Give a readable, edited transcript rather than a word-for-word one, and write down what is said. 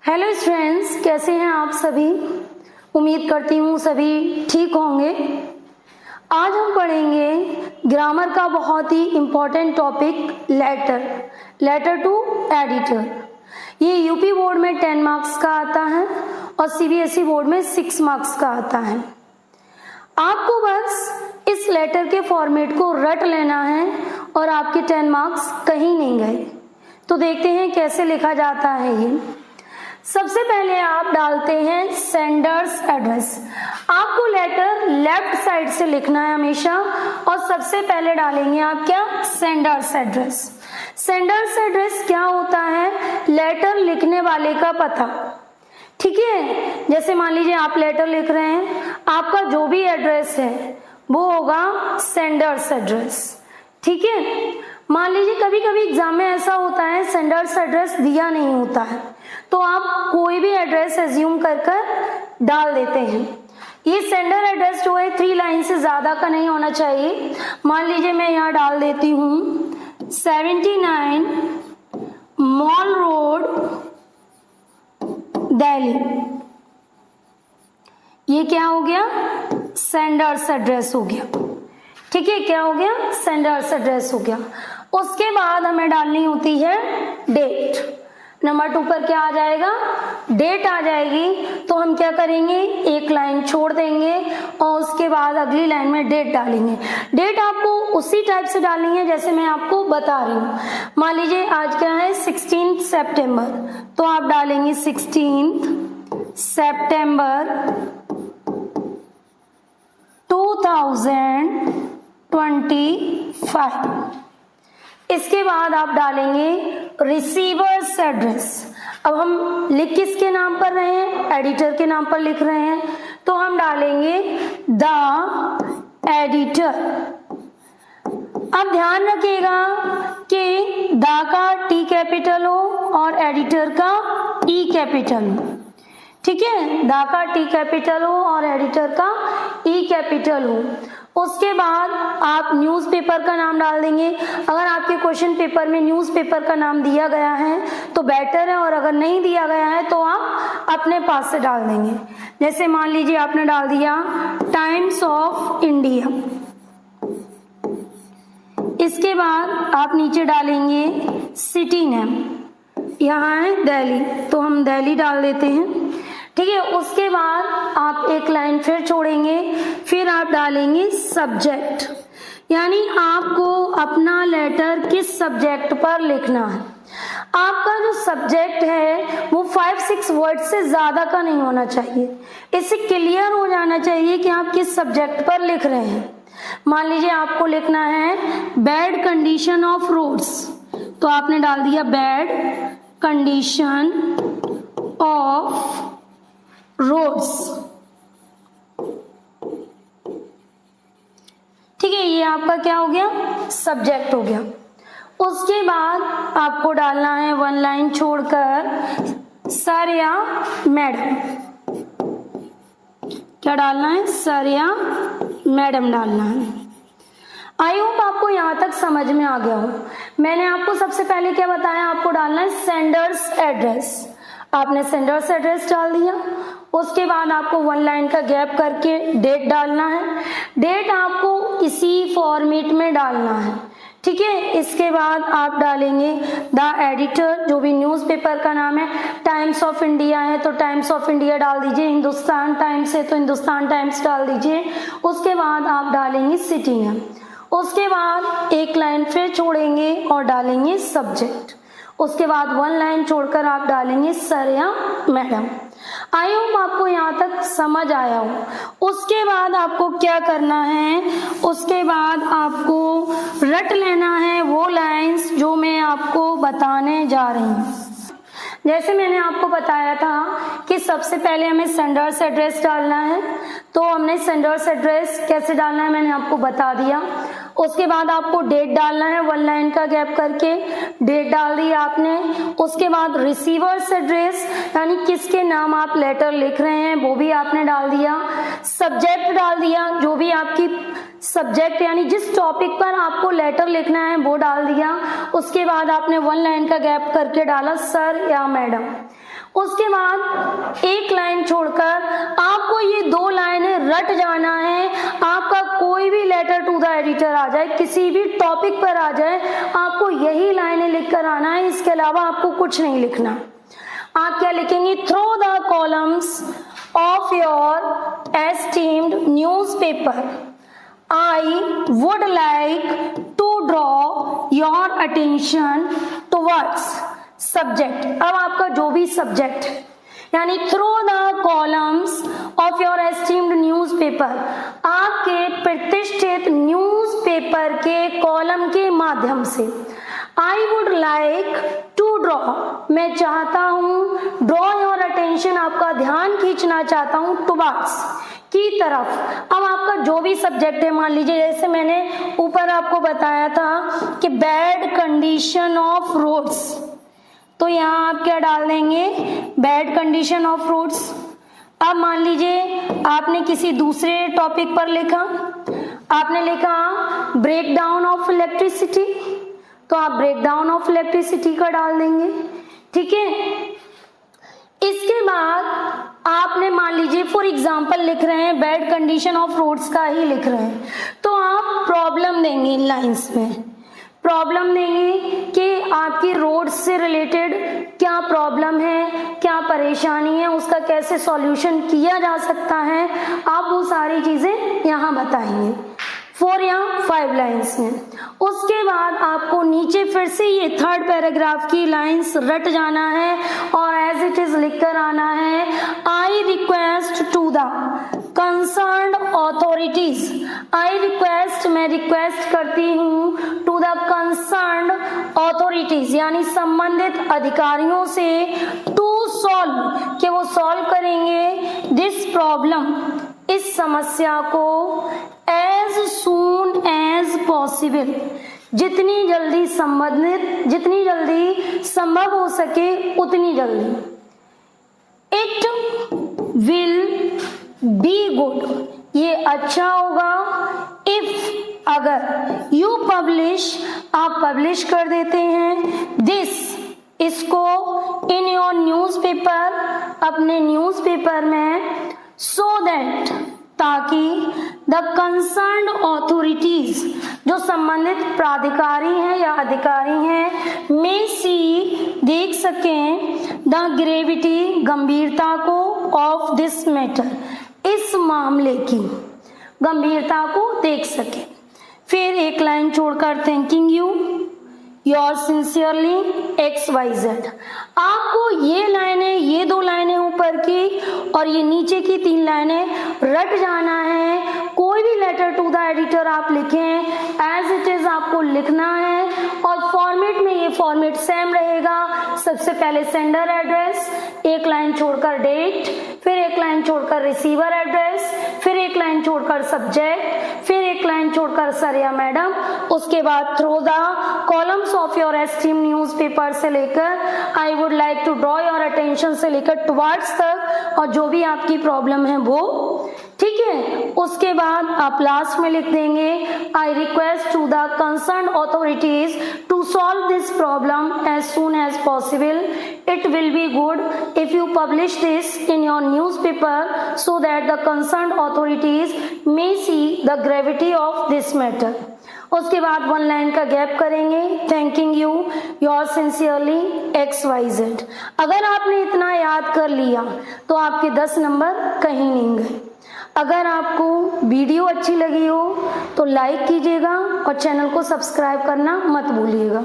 Hello friends, कैसे हैं आप सभी। उम्मीद करती हूँ सभी ठीक होंगे। आज हम पढ़ेंगे ग्रामर का बहुत ही important topic letter to editor. ये यूपी बोर्ड में 10 मार्क्स का आता है और सीबीएसई बोर्ड में 6 मार्क्स का आता है। आपको बस इस लेटर के फॉर्मेट को रट लेना है और आपके 10 मार्क्स कहीं नहीं गए। तो देखते हैं कैसे लिखा जाता है ये। सबसे पहले आप डालते हैं सेंडर्स एड्रेस। आपको लेटर लेफ्ट साइड से लिखना है हमेशा और सबसे पहले डालेंगे आप क्या, सेंडर्स एड्रेस। सेंडर्स एड्रेस क्या होता है, लेटर लिखने वाले का पता। ठीक है, जैसे मान लीजिए आप लेटर लिख रहे हैं, आपका जो भी एड्रेस है वो होगा सेंडर्स एड्रेस। ठीक है, मान लीजिए कभी कभी एग्जाम में ऐसा होता है सेंडर्स एड्रेस दिया नहीं होता है, तो आप कोई भी एड्रेस एज्यूम कर डाल देते हैं। ये सेंडर एड्रेस जो है 3 लाइन से ज्यादा का नहीं होना चाहिए। मान लीजिए मैं यहाँ डाल देती हूँ 79 मॉल रोड दिल्ली। ये क्या हो गया, सेंडर्स एड्रेस हो गया। ठीक है, क्या हो गया, सेंडर्स एड्रेस हो गया। उसके बाद हमें डालनी होती है डेट। नंबर 2 पर क्या आ जाएगा, डेट आ जाएगी। तो हम क्या करेंगे, एक लाइन छोड़ देंगे और उसके बाद अगली लाइन में डेट डालेंगे। डेट आपको उसी टाइप से डालनी है जैसे मैं आपको बता रही हूँ। मान लीजिए आज क्या है, 16 सितंबर, तो आप डालेंगे 16 सितंबर 2025। इसके बाद आप डालेंगे रिसीवर्स एड्रेस। अब हम लिख किसके नाम पर रहे हैं, एडिटर के नाम पर लिख रहे हैं, तो हम डालेंगे द एडिटर। अब ध्यान रखिएगा कि द का टी कैपिटल हो और एडिटर का ई कैपिटल हो। ठीक है, द का टी कैपिटल हो और एडिटर का ई कैपिटल हो। उसके बाद आप न्यूज़पेपर का नाम डाल देंगे। अगर आपके क्वेश्चन पेपर में न्यूज़पेपर का नाम दिया गया है तो बेटर है, और अगर नहीं दिया गया है तो आप अपने पास से डाल देंगे। जैसे मान लीजिए आपने डाल दिया टाइम्स ऑफ इंडिया। इसके बाद आप नीचे डालेंगे सिटी नेम, यहाँ है दिल्ली, तो हम दिल्ली डाल देते हैं। ठीक है, उसके बाद आप एक लाइन फिर छोड़ेंगे, फिर आप डालेंगे सब्जेक्ट, यानी आपको अपना लेटर किस सब्जेक्ट पर लिखना है। आपका जो सब्जेक्ट है वो 5-6 वर्ड से ज्यादा का नहीं होना चाहिए। इससे क्लियर हो जाना चाहिए कि आप किस सब्जेक्ट पर लिख रहे हैं। मान लीजिए आपको लिखना है बैड कंडीशन ऑफ रोड्स, तो आपने डाल दिया बैड कंडीशन ऑफ रोड्स। ठीक है, ये आपका क्या हो गया, सब्जेक्ट हो गया। उसके बाद आपको डालना है 1 लाइन छोड़कर सर या मैडम। क्या डालना है, सर या मैडम डालना है। आई होप आपको यहां तक समझ में आ गया हो। मैंने आपको सबसे पहले क्या बताया, आपको डालना है सेंडर्स एड्रेस। आपने सेंडर्स एड्रेस डाल दिया। उसके बाद आपको 1 लाइन का गैप करके डेट डालना है। डेट आपको इसी फॉर्मेट में डालना है। ठीक है, इसके बाद आप डालेंगे द एडिटर, जो भी न्यूज़पेपर का नाम है। टाइम्स ऑफ इंडिया है तो टाइम्स ऑफ इंडिया डाल दीजिए, हिंदुस्तान टाइम्स है तो हिंदुस्तान टाइम्स डाल दीजिए। उसके बाद आप डालेंगे सिटी नेम। उसके बाद एक लाइन फिर छोड़ेंगे और डालेंगे सब्जेक्ट। उसके बाद 1 लाइन छोड़कर आप डालेंगे सर या मैडम। आई होप आपको यहाँ तक समझ आया हो। उसके बाद आपको क्या करना है, उसके बाद आपको रट लेना है वो लाइंस जो मैं आपको बताने जा रही हूँ। जैसे मैंने आपको बताया था कि सबसे पहले हमें सेंडर्स एड्रेस डालना है, तो हमने सेंडर्स एड्रेस कैसे डालना है मैंने आपको बता दिया। उसके बाद आपको डेट डालना है, 1 लाइन का गैप करके डेट डाल दी आपने। उसके बाद रिसीवर्स एड्रेस, यानी किसके नाम आप लेटर लिख रहे हैं वो भी आपने डाल दिया। सब्जेक्ट डाल दिया, जो भी आपकी सब्जेक्ट यानी जिस टॉपिक पर आपको लेटर लिखना है वो डाल दिया। उसके बाद आपने 1 लाइन का गैप करके डाला सर या मैडम। उसके बाद एक लाइन छोड़कर आपको ये 2 लाइनें रट जाना है। आपका कोई भी लेटर टू द एडिटर आ जाए, किसी भी टॉपिक पर आ जाए, आपको यही लाइनें लिखकर आना है, इसके अलावा आपको कुछ नहीं लिखना। आप क्या लिखेंगे? Through the columns of your esteemed newspaper I would like to draw your attention towards subject. अब आपका जो भी सब्जेक्ट, यानी through the columns of your esteemed newspaper, आपके प्रतिष्ठित न्यूज़पेपर के कॉलम के माध्यम से। I would like to draw, मैं चाहता हूँ, ड्रॉ योर अटेंशन, आपका ध्यान खींचना चाहता हूँ, टुवर्ड्स, की तरफ। अब आपका जो भी सब्जेक्ट है, मान लीजिए जैसे मैंने ऊपर आपको बताया था कि बैड कंडीशन ऑफ रोड्स, तो यहाँ आप क्या डाल देंगे? Bad condition of roads. अब मान लीजिए आपने किसी दूसरे टॉपिक पर लिखा, आपने लिखा ब्रेक डाउन ऑफ इलेक्ट्रिसिटी, तो आप ब्रेक डाउन ऑफ इलेक्ट्रिसिटी का डाल देंगे। ठीक है, इसके बाद आपने मान लीजिए फॉर एग्जांपल लिख रहे हैं बैड कंडीशन ऑफ रोड्स का ही लिख रहे हैं, तो आप प्रॉब्लम देंगे इन लाइंस में। प्रॉब्लम देंगे कि आपकी रोड से रिलेटेड क्या प्रॉब्लम है, क्या परेशानी है, उसका कैसे सॉल्यूशन किया जा सकता है, आप वो सारी चीजें यहाँ बताएंगे 4 या 5 लाइंस में। उसके बाद आपको नीचे फिर से ये 3rd पैराग्राफ की लाइंस रट जाना है और एज इट इज लिखकर आना है। I request to the concerned authorities, I request, मैं रिक्वेस्ट करती हूँ, टू द कंसर्न्ड ऑथोरिटीज, यानी संबंधित अधिकारियों से, टू सॉल्व, कि वो सॉल्व करेंगे, दिस प्रॉब्लम, इस समस्या को, एज सून एज पॉसिबल, जितनी जल्दी संबंधित, जितनी जल्दी संभव हो सके उतनी जल्दी। इट विल बी गुड, ये अच्छा होगा, इफ, अगर, यू पब्लिश, आप पब्लिश कर देते हैं, दिस, इसको, इन योर न्यूज़पेपर, अपने न्यूज़पेपर में, सो दैट, ताकि द कंसर्न्ड ऑथोरिटीज, जो संबंधित प्राधिकारी हैं या अधिकारी हैं, मे सी, देख सकें, द ग्रेविटी, गंभीरता को, ऑफ दिस मैटर, इस मामले की गंभीरता को देख सके। फिर एक लाइन छोड़कर thanking you, your sincerely XYZ। आपको ये लाइनें, ये 2 लाइनें ऊपर की और ये नीचे की 3 लाइनें रट जाना है। कोई भी लेटर टू द एडिटर आप लिखें, एज इट इज आपको लिखना है और फॉर्मेट में ये फॉर्मेट सेम रहेगा। सबसे पहले सेंडर एड्रेस, एक लाइन छोड़कर डेट, फिर एक लाइन छोड़कर रिसीवर एड्रेस, फिर एक लाइन छोड़कर सब्जेक्ट, फिर एक लाइन छोड़कर सर या मैडम, उसके बाद through the columns of your esteem newspaper से लेकर I would like to draw your attention से लेकर टुवर्ड्स तक, और जो भी आपकी प्रॉब्लम है वो। ठीक है, उसके बाद आप लास्ट में लिख देंगे I request to the concern authorities to solve this problem as soon as possible. It will be good if you publish this in your newspaper so that the concern authorities may see the gravity of this matter. उसके बाद 1 line का gap करेंगे, thanking you, your sincerely XYZ। अगर आपने इतना याद कर लिया तो आपके 10 नंबर कहीं नहीं गए। अगर आपको वीडियो अच्छी लगी हो तो लाइक कीजिएगा और चैनल को सब्सक्राइब करना मत भूलिएगा।